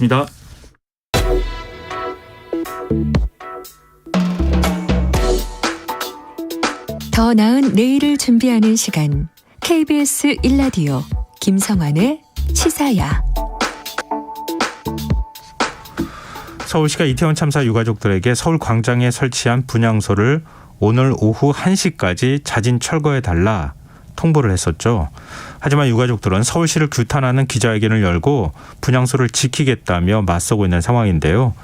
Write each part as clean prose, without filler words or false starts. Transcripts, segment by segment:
고맙습니다. 더 나은 내일을 준비하는 시간 KBS 1라디오 김성환의 시사야. 서울시가 이태원 참사 유가족들에게 서울 광장에 설치한 분향소를 오늘 오후 1시까지 자진 철거해달라 통보를 했었죠. 하지만 유가족들은 서울시를 규탄하는 기자회견을 열고 분향소를 지키겠다며 맞서고 있는 상황인데요.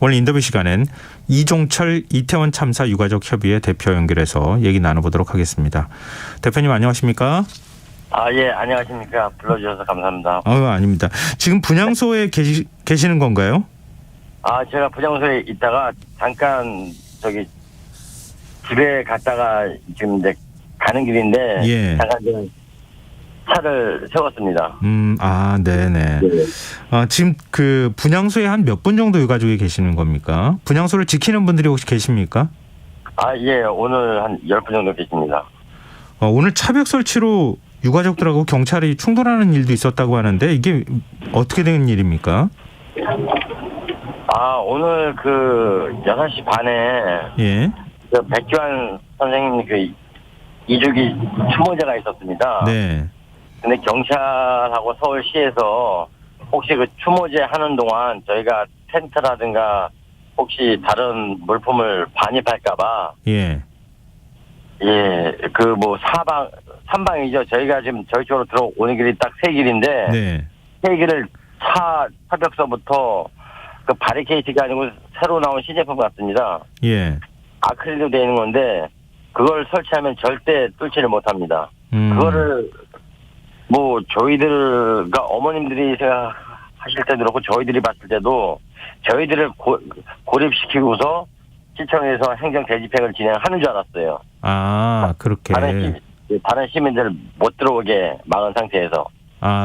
오늘 인터뷰 시간엔 이종철 이태원 참사 유가족협의회 대표 연결해서 얘기 나눠보도록 하겠습니다. 대표님 안녕하십니까? 예, 안녕하십니까. 불러주셔서 감사합니다. 아닙니다. 지금 분향소에 계시는 건가요? 제가 분향소에 있다가 잠깐 집에 갔다가 지금 이제 가는 길인데 예. 잠깐 좀 차를 세웠습니다. 네네. 네. 지금 그 분향소에 한 몇 분 정도 유가족이 계시는 겁니까? 분향소를 지키는 분들이 혹시 계십니까? 예, 오늘 한 10분 정도 계십니다. 오늘 차벽 설치로 유가족들하고 경찰이 충돌하는 일도 있었다고 하는데 이게 어떻게 된 일입니까? 오늘 6시 반에 예. 백규환 선생님 이주기 추모제가 있었습니다. 네. 근데 경찰하고 서울시에서 혹시 추모제 하는 동안 저희가 텐트라든가 혹시 다른 물품을 반입할까봐 예. 삼방이죠. 저희가 지금 저희 쪽으로 들어오는 길이 딱 세 길인데 네. 세 길을 차벽서부터 바리케이트가 아니고 새로 나온 시제품 같습니다. 예. 아크릴로 되어 있는 건데 그걸 설치하면 절대 뚫지를 못합니다. 그거를 저희들과 어머님들이 생각하실 때도 그렇고 저희들이 봤을 때도 저희들을 고립시키고서 시청에서 행정 대집행을 진행하는 줄 알았어요. 그렇게. 다른 시민들 못 들어오게 막은 상태에서.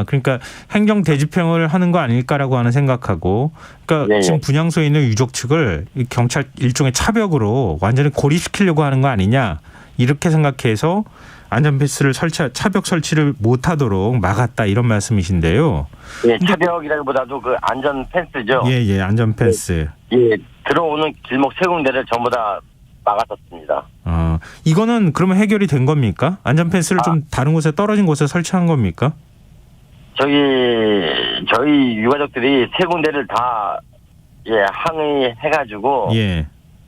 그러니까 행정 대집행을 하는 거 아닐까라고 하는 생각하고, 그러니까 예. 지금 분향소에 있는 유족 측을 경찰 일종의 차벽으로 완전히 고립시키려고 하는 거 아니냐 이렇게 생각해서 안전패스를 차벽 설치를 못하도록 막았다 이런 말씀이신데요. 예, 차벽이라기보다도 안전 펜스죠. 예, 안전 펜스. 예, 들어오는 길목 세 군데를 전부 다 막았었습니다. 이거는 그러면 해결이 된 겁니까? 안전 펜스를 좀 다른 곳에 떨어진 곳에 설치한 겁니까? 저희 유가족들이 세 군데를 다 항의해가지고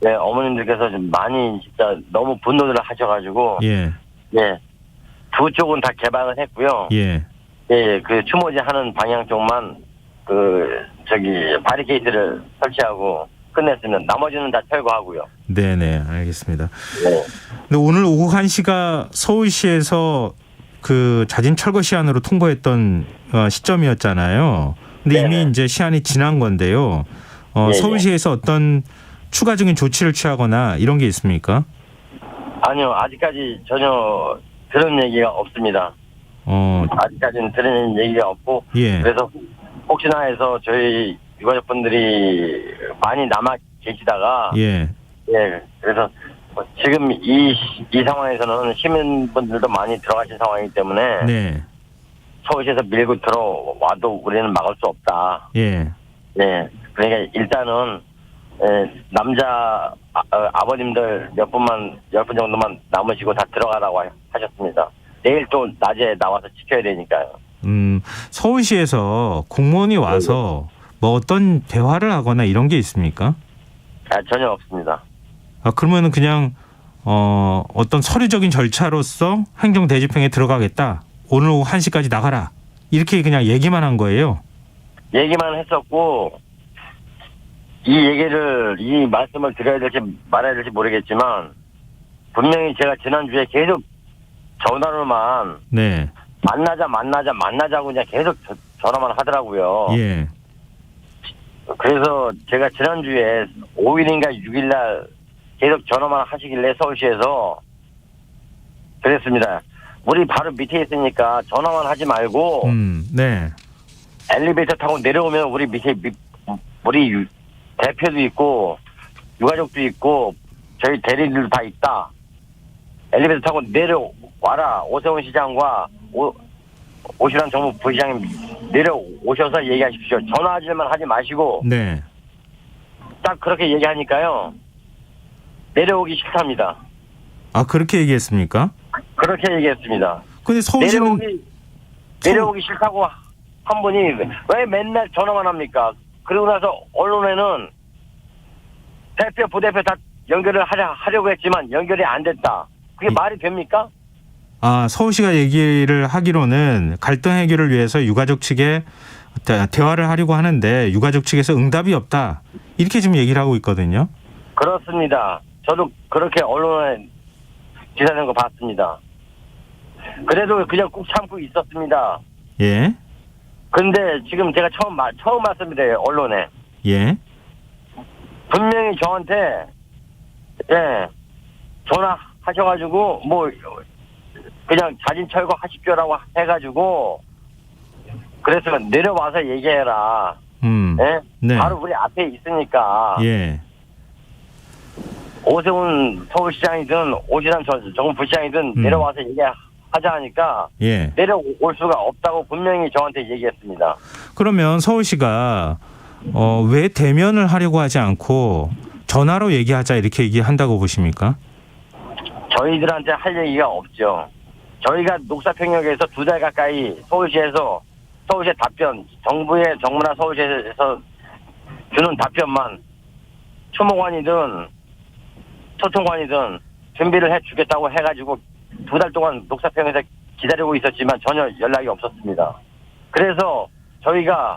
어머님들께서 좀 많이 진짜 너무 분노를 하셔가지고 두 쪽은 다 개방을 했고요. 추모제 하는 방향 쪽만 바리케이트를 설치하고 끝냈으면 나머지는 다 철거하고요. 네네, 알겠습니다. 네. 근데 오늘 오후 1시가 서울시에서 자진 철거 시한으로 통보했던 시점이었잖아요. 근데 이미 이제 시한이 지난 건데요. 서울시에서 어떤 추가적인 조치를 취하거나 이런 게 있습니까? 아니요, 아직까지 전혀 들은 얘기가 없습니다. 아직까지는 들은 얘기가 없고, 그래서 혹시나 해서 저희 유가족분들이 많이 남아 계시다가, 그래서 지금 이 상황에서는 시민분들도 많이 들어가신 상황이기 때문에 서울시에서 밀고 들어와도 우리는 막을 수 없다. 그러니까 일단은 남자 아버님들 몇 분 정도만 남으시고 다 들어가라고 하셨습니다. 내일 또 낮에 나와서 지켜야 되니까요. 서울시에서 공무원이 와서 뭐 어떤 대화를 하거나 이런 게 있습니까? 전혀 없습니다. 그러면은 그냥 어떤 서류적인 절차로서 행정 대집행에 들어가겠다. 오늘 오후 1시까지 나가라. 이렇게 그냥 얘기만 한 거예요. 얘기만 했었고 이 말씀을 드려야 될지 말아야 될지 모르겠지만 분명히 제가 지난주에 계속 전화로만 만나자고 그냥 계속 전화만 하더라고요. 그래서 제가 지난주에 5일인가 6일날 계속 전화만 하시길래 서울시에서 그랬습니다. 우리 바로 밑에 있으니까 전화만 하지 말고 엘리베이터 타고 내려오면 우리 밑에 우리 대표도 있고 유가족도 있고 저희 대리인들도 다 있다. 엘리베이터 타고 내려와라. 오세훈 시장과 오시란 정부 부시장님 내려오셔서 얘기하십시오. 전화하지만 하지 마시고 네. 딱 그렇게 얘기하니까요. 내려오기 싫답니다. 아, 그렇게 얘기했습니까? 그렇게 얘기했습니다. 근데 서울시는 내려오기 싫다고 한 분이 왜 맨날 전화만 합니까? 그러고 나서 언론에는 대표, 부대표 다 연결을 하려고 했지만 연결이 안 됐다. 그게 말이 됩니까? 아, 서울시가 얘기를 하기로는 갈등 해결을 위해서 유가족 측에 대화를 하려고 하는데 유가족 측에서 응답이 없다. 이렇게 지금 얘기를 하고 있거든요. 그렇습니다. 저도 그렇게 언론에 기사낸 거 봤습니다. 그래도 그냥 꾹 참고 있었습니다. 예. 근데 지금 제가 처음 말씀드려요, 언론에. 예. 분명히 저한테, 전화하셔가지고, 그냥 자진 철거하십시오라고 해가지고, 그래서 내려와서 얘기해라. 네. 바로 우리 앞에 있으니까. 예. 오세훈 서울시장이든 오시란 정부 부시장이든 내려와서 얘기하자 하니까 예. 내려올 수가 없다고 분명히 저한테 얘기했습니다. 그러면 서울시가 왜 대면을 하려고 하지 않고 전화로 얘기하자 이렇게 얘기한다고 보십니까? 저희들한테 할 얘기가 없죠. 저희가 녹사평역에서 2달 가까이 서울시의 답변, 정부나 서울시에서 주는 답변만 추모관이든 소통관이든 준비를 해주겠다고 해가지고 2달 동안 녹사평에서 기다리고 있었지만 전혀 연락이 없었습니다. 그래서 저희가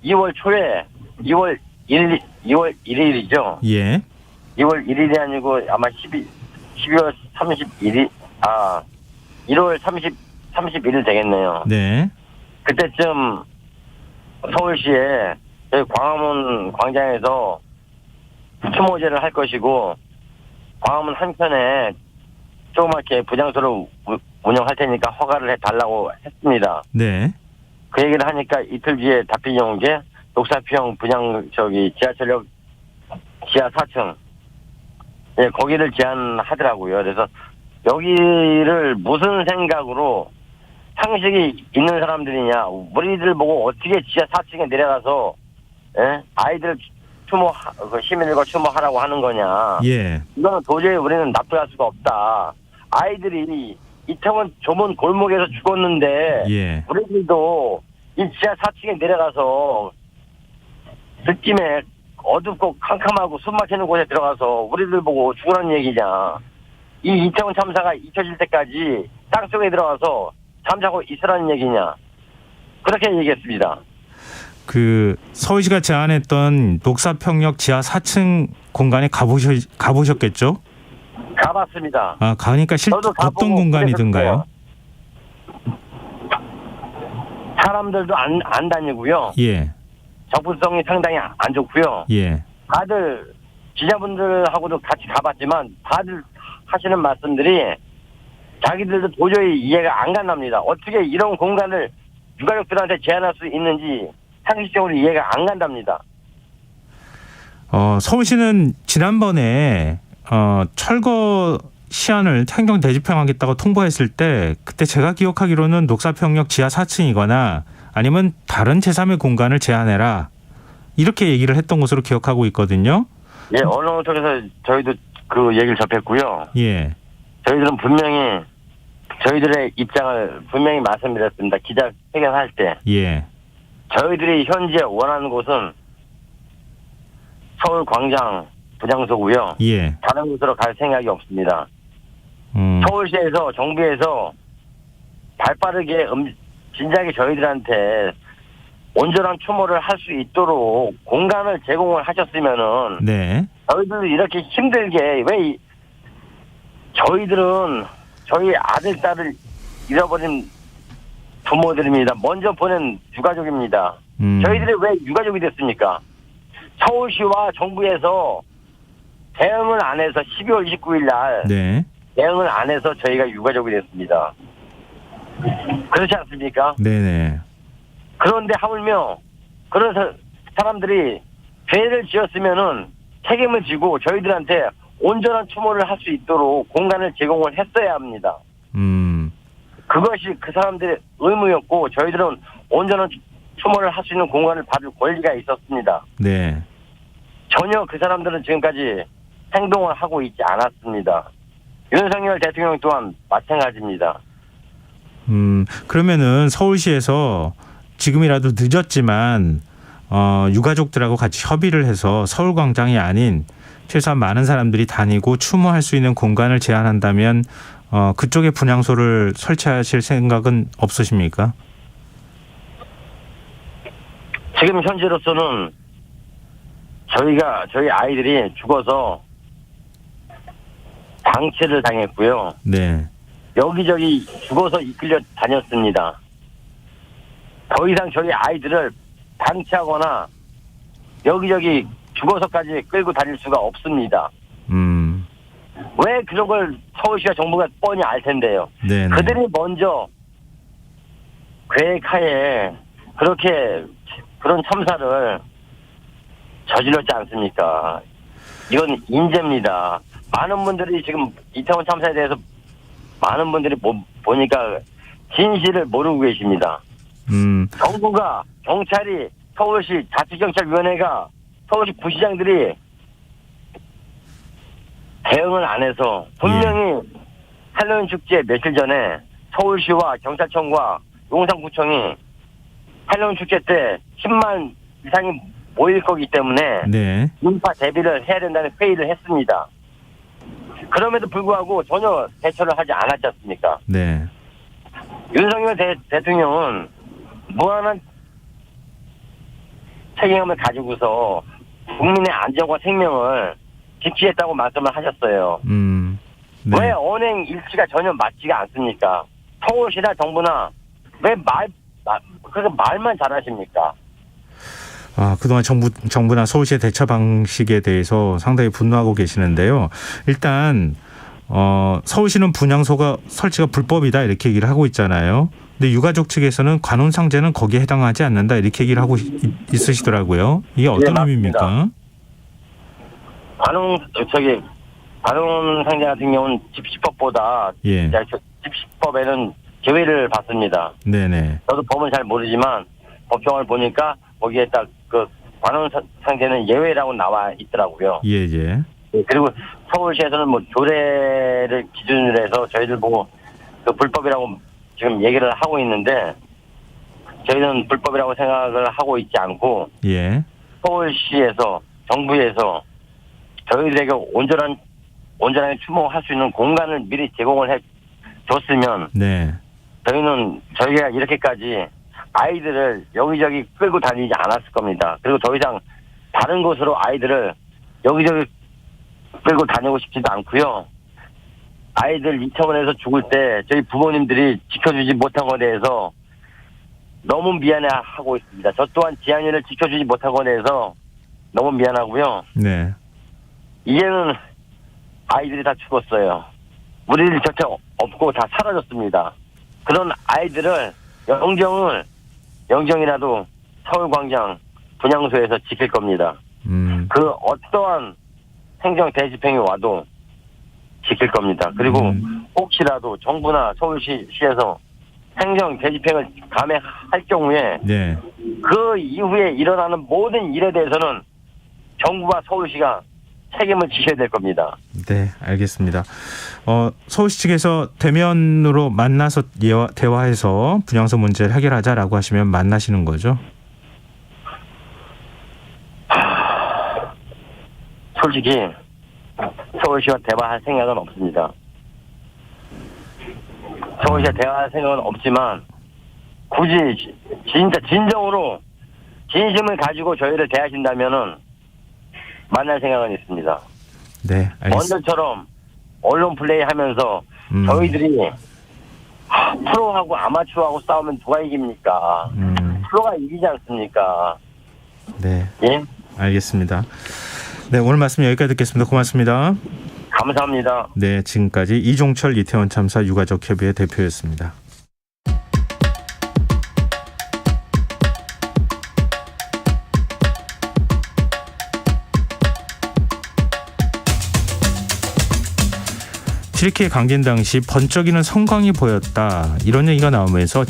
2월 초에 2월 1일이죠. 예. 2월 1일이 아니고 아마 12월 31일, 1월 31일 되겠네요. 네. 그때쯤 서울시에 저희 광화문 광장에서 추모제를 할 것이고 광화문 한편에 조그맣게 부장소를 운영할 테니까 허가를 해달라고 했습니다. 네. 그 얘기를 하니까 이틀 뒤에 답변이 온 게 녹사평 지하철역 지하 4층. 예, 거기를 제안하더라고요. 그래서 여기를 무슨 생각으로 상식이 있는 사람들이냐, 우리들 보고 어떻게 지하 4층에 내려가서, 아이들 시민들과 추모하라고 하는 거냐. 예. 이거는 도저히 우리는 납득할 수가 없다. 아이들이 이태원 좁은 골목에서 죽었는데, 예. 우리들도 이 지하 4층에 내려가서 느낌에 어둡고 캄캄하고 숨 막히는 곳에 들어가서 우리들 보고 죽으라는 얘기냐. 이 이태원 참사가 잊혀질 때까지 땅속에 들어가서 잠자고 있으라는 얘기냐. 그렇게 얘기했습니다. 서울시가 제안했던 녹사평역 지하 4층 공간에 가보셨겠죠? 가봤습니다. 아, 가니까 어떤 공간이든가요? 사람들도 안 다니고요. 예. 접근성이 상당히 안 좋고요. 예. 다들 기자분들하고도 같이 가봤지만 다들 하시는 말씀들이 자기들도 도저히 이해가 안 간답니다. 어떻게 이런 공간을 유가족들한테 제한할 수 있는지 상식적으로 이해가 안 간답니다. 서울시는 지난번에 철거 시안을 행정 대집행하겠다고 통보했을 때 그때 제가 기억하기로는 녹사평역 지하 4층이거나 아니면 다른 제3의 공간을 제한해라 이렇게 얘기를 했던 것으로 기억하고 있거든요. 예, 언론을 통해서 저희도 그 얘기를 접했고요. 예. 저희들은 분명히 저희들의 입장을 분명히 말씀드렸습니다. 기자회견할 때. 예. 저희들이 현재 원하는 곳은 서울 광장 부장소고요. 예. 다른 곳으로 갈 생각이 없습니다. 서울시에서 정부에서 발빠르게 진작에 저희들한테 온전한 추모를 할 수 있도록 공간을 제공을 하셨으면은 네. 저희들 이렇게 힘들게 왜 저희들은 저희 아들 딸을 잃어버린 부모들입니다. 먼저 보낸 유가족입니다. 저희들이 왜 유가족이 됐습니까? 서울시와 정부에서 대응을 안 해서 12월 29일 날 네. 대응을 안 해서 저희가 유가족이 됐습니다. 그렇지 않습니까? 네네. 그런데 하물며 그런 사람들이 죄를 지었으면은 책임을 지고 저희들한테 온전한 추모를 할 수 있도록 공간을 제공을 했어야 합니다. 그것이 그 사람들의 의무였고 저희들은 온전한 추모를 할 수 있는 공간을 받을 권리가 있었습니다. 네. 전혀 그 사람들은 지금까지 행동을 하고 있지 않았습니다. 윤석열 대통령 또한 마찬가지입니다. 그러면은 서울시에서 지금이라도 늦었지만 유가족들하고 같이 협의를 해서 서울광장이 아닌 최소한 많은 사람들이 다니고 추모할 수 있는 공간을 제한한다면 그쪽에 분향소를 설치하실 생각은 없으십니까? 지금 현재로서는 저희 아이들이 죽어서 방치를 당했고요. 네. 여기저기 죽어서 이끌려 다녔습니다. 더 이상 저희 아이들을 방치하거나 여기저기 죽어서까지 끌고 다닐 수가 없습니다. 왜 그런 걸 서울시와 정부가 뻔히 알 텐데요. 네네. 그들이 먼저 계획하에 그렇게 그런 참사를 저질렀지 않습니까? 이건 인재입니다. 많은 분들이 지금 이태원 참사에 대해서 많은 분들이 보니까 진실을 모르고 계십니다. 정부가, 경찰이, 서울시 자치경찰위원회가, 서울시 부시장들이 대응을 안 해서 분명히 할로윈 축제 며칠 전에 서울시와 경찰청과 용산구청이 할로윈 축제 때 10만 이상이 모일 거기 때문에 네. 인파 대비를 해야 된다는 회의를 했습니다. 그럼에도 불구하고 전혀 대처를 하지 않았지 않습니까? 네. 윤석열 대통령은 무한한 책임을 가지고서 국민의 안전과 생명을 지키겠다고 말씀을 하셨어요. 네. 왜 언행 일치가 전혀 맞지가 않습니까? 서울시나 정부나 왜 그렇게 말만 잘하십니까? 그동안 정부나 서울시의 대처 방식에 대해서 상당히 분노하고 계시는데요. 일단 서울시는 분향소가 설치가 불법이다 이렇게 얘기를 하고 있잖아요. 근데 유가족 측에서는 관혼상제는 거기에 해당하지 않는다 이렇게 얘기를 하고 있으시더라고요. 이게 어떤 의미입니까? 관혼상제 같은 경우는 집시법보다 집시법에는 제외를 받습니다. 네네. 저도 법은 잘 모르지만 법정을 보니까 거기에 딱 그 관혼상제는 예외라고 나와 있더라고요. 예예. 그리고 서울시에서는 뭐 조례를 기준으로 해서 저희들 보고 그 불법이라고 지금 얘기를 하고 있는데 저희는 불법이라고 생각을 하고 있지 않고 서울시에서 정부에서 저희들에게 온전하게 추모할 수 있는 공간을 미리 제공을 해 줬으면 저희가 이렇게까지 아이들을 여기저기 끌고 다니지 않았을 겁니다. 그리고 더 이상 다른 곳으로 아이들을 여기저기 끌고 다니고 싶지도 않고요. 아이들 이태원에서 죽을 때 저희 부모님들이 지켜주지 못한 것에 대해서 너무 미안해하고 있습니다. 저 또한 지안이를 지켜주지 못한 것에 대해서 너무 미안하고요. 네. 이제는 아이들이 다 죽었어요. 우리를 곁에 없고 다 사라졌습니다. 그런 아이들을 영정이라도 서울광장 분향소에서 지킬 겁니다. 그 어떠한 행정 대집행이 와도 지킬 겁니다. 그리고 혹시라도 정부나 서울시에서 행정 대집행을 감행할 경우에 그 이후에 일어나는 모든 일에 대해서는 정부와 서울시가 책임을 지셔야 될 겁니다. 네, 알겠습니다. 서울시 측에서 대면으로 만나서 대화해서 분향소 문제를 해결하자라고 하시면 만나시는 거죠? 솔직히 서울시와 대화할 생각은 없습니다. 서울시와 대화할 생각은 없지만 굳이 진짜 진정으로 진심을 가지고 저희를 대하신다면은 만날 생각은 있습니다. 네, 알겠습니다. 먼저처럼 언론 플레이하면서 저희들이 프로하고 아마추어하고 싸우면 누가 이깁니까? 프로가 이기지 않습니까? 네, 알겠습니다. 네, 오늘 말씀 여기까지 듣겠습니다. 고맙습니다. 감사합니다. 네, 지금까지 이종철 이태원 참사 유가족 협의회 대표였습니다. 튀르키예 강진 당시 번쩍이는 성광이 보였다. 이런 얘기가 나오면서